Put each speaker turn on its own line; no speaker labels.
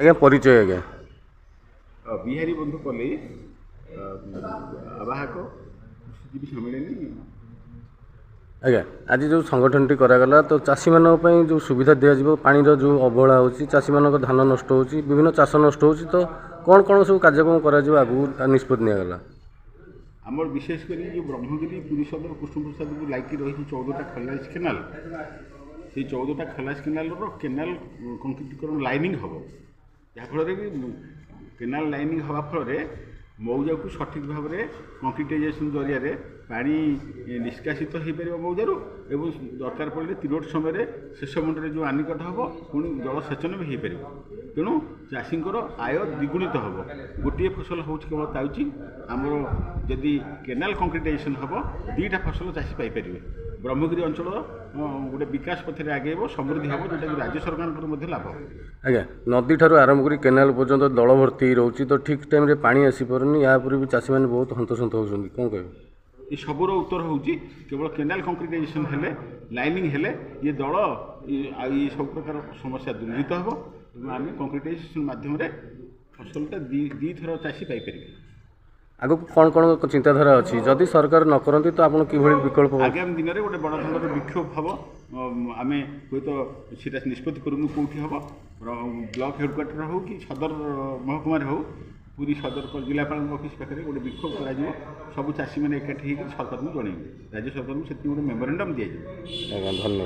ଆଜ୍ଞା ପରିଚୟ ଆଜ୍ଞା।
ବିହାରୀ ବନ୍ଧୁ କଲେଇ ଆବାହକ କୃଷିଜୀବୀ ସମ୍ମିଳନୀ।
ଆଜ୍ଞା ଆଜି ଯେଉଁ ସଂଗଠନଟି କରାଗଲା ତ ଚାଷୀମାନଙ୍କ ପାଇଁ ଯେଉଁ ସୁବିଧା ଦିଆଯିବ, ପାଣିର ଯେଉଁ ଅବହେଳା ହେଉଛି, ଚାଷୀମାନଙ୍କ ଧାନ ନଷ୍ଟ ହେଉଛି, ବିଭିନ୍ନ ଚାଷ ନଷ୍ଟ ହେଉଛି, ତ କ'ଣ କ'ଣ ସବୁ କାର୍ଯ୍ୟକ୍ରମ କରାଯିବ ଆଗକୁ ନିଷ୍ପତ୍ତି ନିଆଗଲା?
ଆମର ବିଶେଷ କରି ଯେଉଁ ବ୍ରହ୍ମଗିରି ପୁରୀ ସଦର କୃଷ୍ଣପ୍ରସାଦକୁ ଲାଗି ରହିଛି 14ଟା ଖଲାସ କେନାଲ, ସେଇ 14ଟା ଖଲାସ କେନାଲର କେନାଲ କଂକ୍ରିଟିକରଣ ଲାଇନିଂ ହେବ। ଯାହାଫଳରେ କି କେନାଲ ଲାଇନିଂ ହେବା ଫଳରେ ମୌଜାକୁ ସଠିକ୍ ଭାବରେ କଂକ୍ରିଟାଇଜେସନ୍ ଜରିଆରେ ପାଣି ନିଷ୍କାସିତ ହୋଇପାରିବ ମୌଜାରୁ, ଏବଂ ଦରକାର ପଡ଼ିଲେ ତିନୋଟି ସମୟରେ ଶେଷ ମୁଣ୍ଡରେ ଯେଉଁ ଆନିକଟ ହେବ ପୁଣି ଜଳସେଚନ ବି ହୋଇପାରିବ। ତେଣୁ ଚାଷୀଙ୍କର ଆୟ ଦ୍ୱିଗୁଣିତ ହେବ। ଗୋଟିଏ ଫସଲ ହେଉଛି କେବଳ ପାଉଛି, ଆମର ଯଦି କେନାଲ କଂକ୍ରିଟାଇଜେସନ୍ ହେବ 2ଟା ଫସଲ ଚାଷୀ ପାଇପାରିବେ। ବ୍ରହ୍ମଗିରି ଅଞ୍ଚଳ ଗୋଟେ ବିକାଶ ପଥରେ ଆଗେଇବ, ସମୃଦ୍ଧି ହେବ, ଯେଉଁଟାକି ରାଜ୍ୟ ସରକାରଙ୍କର ମଧ୍ୟ ଲାଭ।
ଆଜ୍ଞା ନଦୀଠାରୁ ଆରମ୍ଭ କରି କେନାଲ ପର୍ଯ୍ୟନ୍ତ ଦଳ ଭର୍ତ୍ତି ରହୁଛି, ତ ଠିକ୍ ଟାଇମ୍ରେ ପାଣି ଆସିପାରୁନି, ୟା ଉପରେ ବି ଚାଷୀମାନେ ବହୁତ ହନ୍ତସନ୍ତ ହେଉଛନ୍ତି, କ'ଣ କହିବେ?
ଏ ସବୁର ଉତ୍ତର ହେଉଛି କେବଳ କେନାଲ କଂକ୍ରିଟାଇଜେସନ୍ ହେଲେ, ଲାଇନିଂ ହେଲେ ଇଏ ଦଳ ଆଉ ଇଏ ସବୁ ପ୍ରକାର ସମସ୍ୟା ଦୂରୀଭୂତ ହେବ ଏବଂ ଆମେ କଂକ୍ରିଟାଇଜେସନ୍ ମାଧ୍ୟମରେ ଫସଲଟା ଦୁଇ ଥର ଚାଷୀ ପାଇପାରିବେ।
ଆଗକୁ କ'ଣ କ'ଣ ଚିନ୍ତାଧାରା ଅଛି? ଯଦି ସରକାର ନ କରନ୍ତି ତ ଆପଣ କିଭଳି ବିକଳ୍ପ?
ଆଗାମୀ ଦିନରେ ଗୋଟେ ବଡ଼ ଧରଣର ବିକ୍ଷୋଭ ହେବ। ଆମେ ହୁଏତ ସେଇଟା ନିଷ୍ପତ୍ତି କରୁନୁ କେଉଁଠି ହେବ, ବ୍ଲକ ହେଡ଼କ୍ୱାର୍ଟର ହେଉ କି ସଦର ମହକୁମାରେ ହେଉ, ପୁରୀ ସଦର ଜିଲ୍ଲାପାଳଙ୍କ ଅଫିସ୍ ପାଖରେ ଗୋଟେ ବିକ୍ଷୋଭ କରାଯିବ। ସବୁ ଚାଷୀମାନେ ଏକାଠି ହୋଇକି ସରକାରଙ୍କୁ ଜଣାଇବେ, ରାଜ୍ୟ ସରକାରଙ୍କୁ ସେଥିପାଇଁ ଗୋଟେ ମେମୋରାଣ୍ଡମ୍ ଦିଆଯିବ।
ଆଜ୍ଞା ଧନ୍ୟବାଦ।